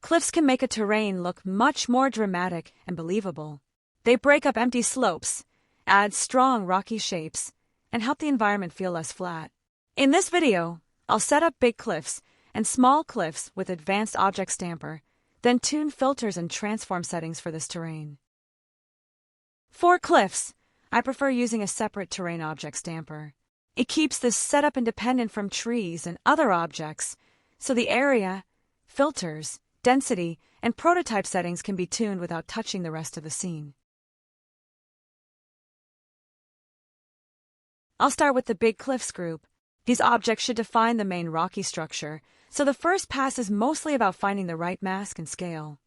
Cliffs can make a terrain look much more dramatic and believable. They break up empty slopes, add strong rocky shapes, and help the environment feel less flat. In this video, I'll set up big cliffs and small cliffs with advanced object stamper, then tune filters and transform settings for this terrain. For cliffs, I prefer using a separate terrain object stamper. It keeps this setup independent from trees and other objects, so the area, filters, density, and prototype settings can be tuned without touching the rest of the scene. I'll start with the big cliffs group. These objects should define the main rocky structure, so the first pass is mostly about finding the right mask and scale.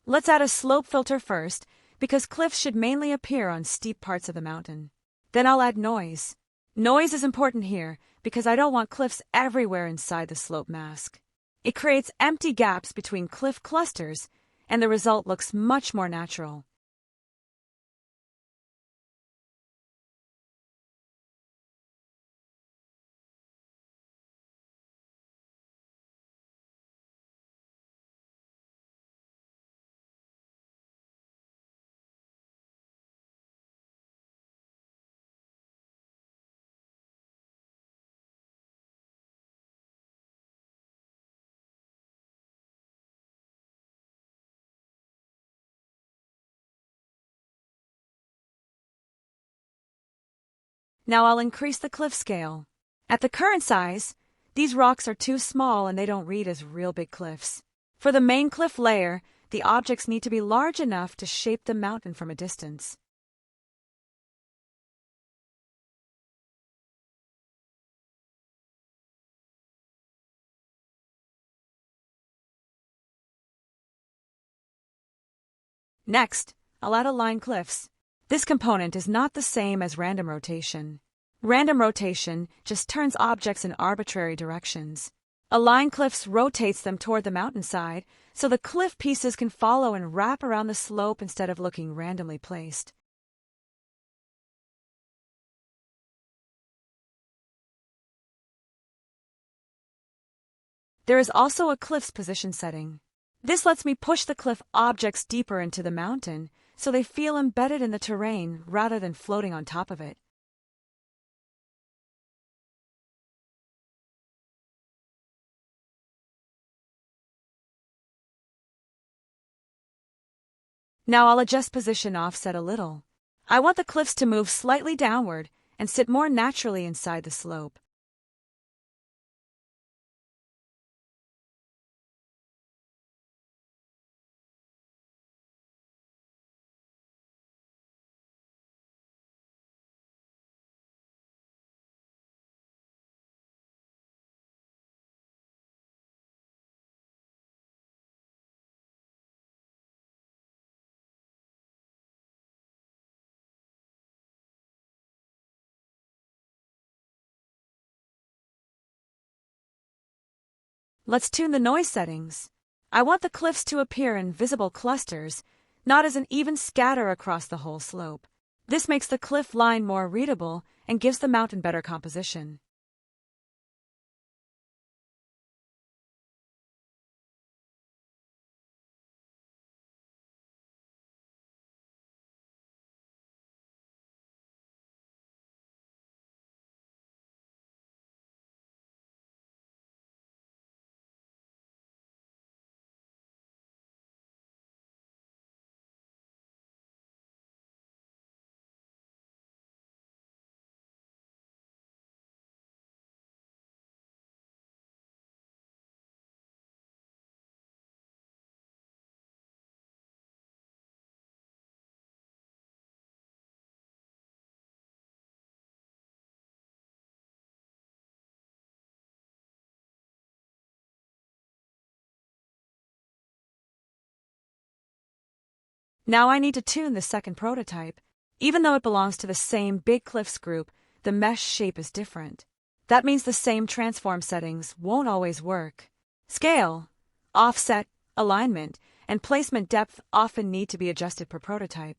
Let's add a slope filter first, because cliffs should mainly appear on steep parts of the mountain. Then I'll add noise. Noise is important here, because I don't want cliffs everywhere inside the slope mask. It creates empty gaps between cliff clusters, and the result looks much more natural. Now I'll increase the cliff scale. At the current size, these rocks are too small and they don't read as real big cliffs. For the main cliff layer, the objects need to be large enough to shape the mountain from a distance. Next, I'll add align cliffs. This component is not the same as random rotation. Random rotation just turns objects in arbitrary directions. Align cliffs rotates them toward the mountainside, so the cliff pieces can follow and wrap around the slope instead of looking randomly placed. There is also a cliff's position setting. This lets me push the cliff objects deeper into the mountain, so they feel embedded in the terrain rather than floating on top of it. Now I'll adjust position offset a little. I want the cliffs to move slightly downward and sit more naturally inside the slope. Let's tune the noise settings. I want the cliffs to appear in visible clusters, not as an even scatter across the whole slope. This makes the cliff line more readable and gives the mountain better composition. Now I need to tune the second prototype. Even though it belongs to the same big cliffs group, the mesh shape is different. That means the same transform settings won't always work. Scale, offset, alignment, and placement depth often need to be adjusted per prototype.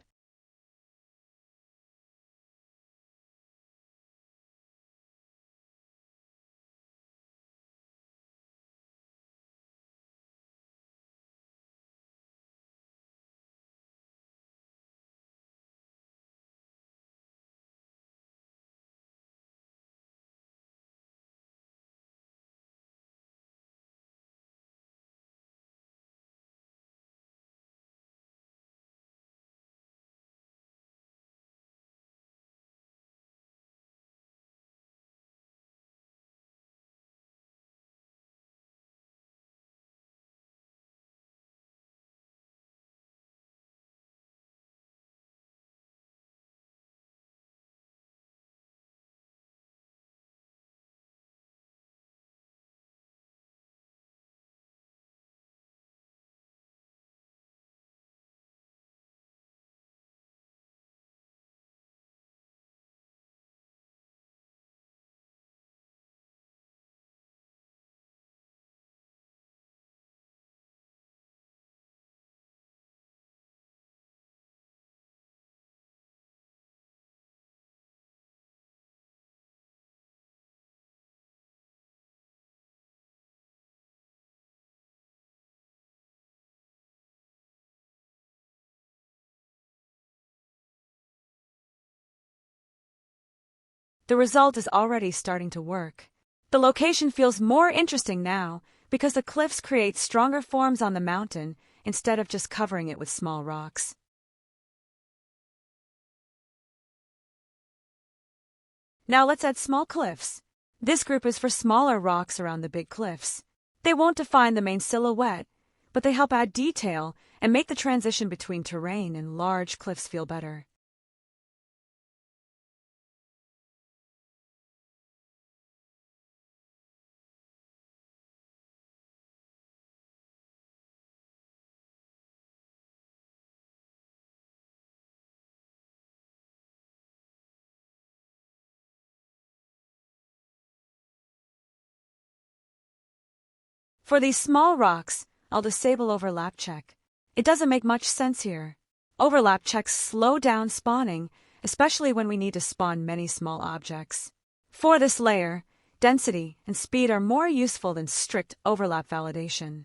The result is already starting to work. The location feels more interesting now because the cliffs create stronger forms on the mountain instead of just covering it with small rocks. Now let's add small cliffs. This group is for smaller rocks around the big cliffs. They won't define the main silhouette, but they help add detail and make the transition between terrain and large cliffs feel better. For these small rocks, I'll disable overlap check. It doesn't make much sense here. Overlap checks slow down spawning, especially when we need to spawn many small objects. For this layer, density and speed are more useful than strict overlap validation.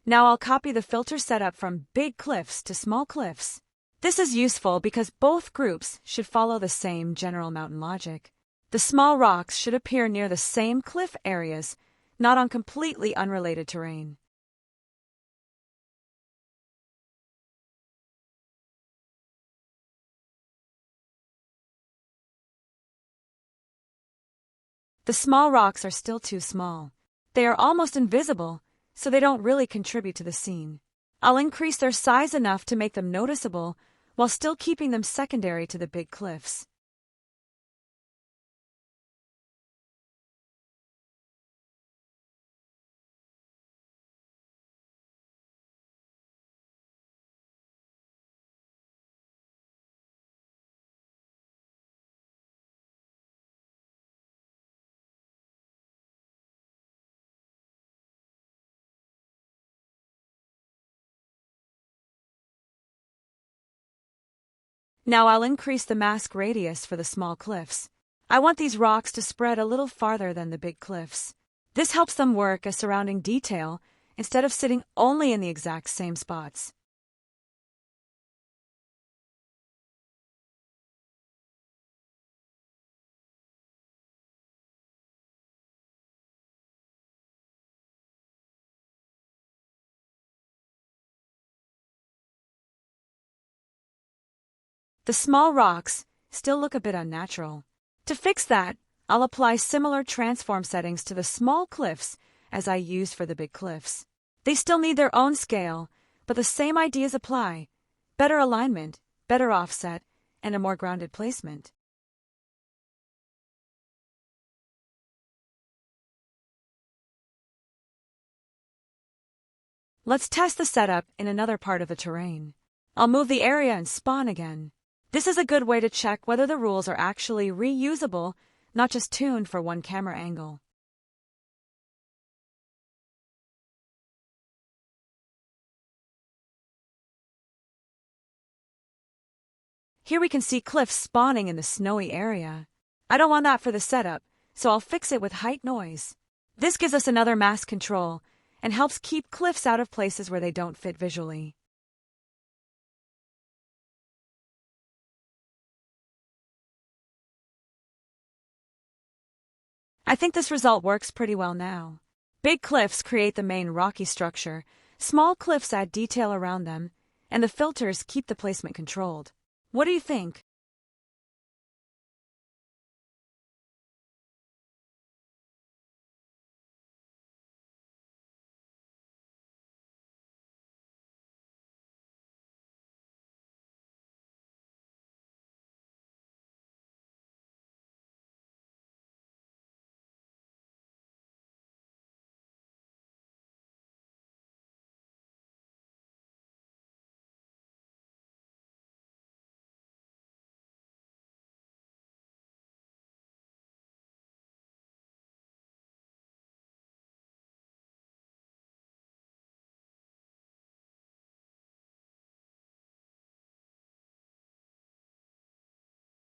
Now I'll copy the filter setup from big cliffs to small cliffs. This is useful because both groups should follow the same general mountain logic. The small rocks should appear near the same cliff areas, not on completely unrelated terrain. The small rocks are still too small. They are almost invisible, so they don't really contribute to the scene. I'll increase their size enough to make them noticeable while still keeping them secondary to the big cliffs. Now I'll increase the mask radius for the small cliffs. I want these rocks to spread a little farther than the big cliffs. This helps them work as surrounding detail instead of sitting only in the exact same spots. The small rocks still look a bit unnatural. To fix that, I'll apply similar transform settings to the small cliffs as I used for the big cliffs. They still need their own scale, but the same ideas apply: better alignment, better offset, and a more grounded placement. Let's test the setup in another part of the terrain. I'll move the area and spawn again. This is a good way to check whether the rules are actually reusable, not just tuned for one camera angle. Here we can see cliffs spawning in the snowy area. I don't want that for the setup, so I'll fix it with height noise. This gives us another mask control and helps keep cliffs out of places where they don't fit visually. I think this result works pretty well now. Big cliffs create the main rocky structure, small cliffs add detail around them, and the filters keep the placement controlled. What do you think?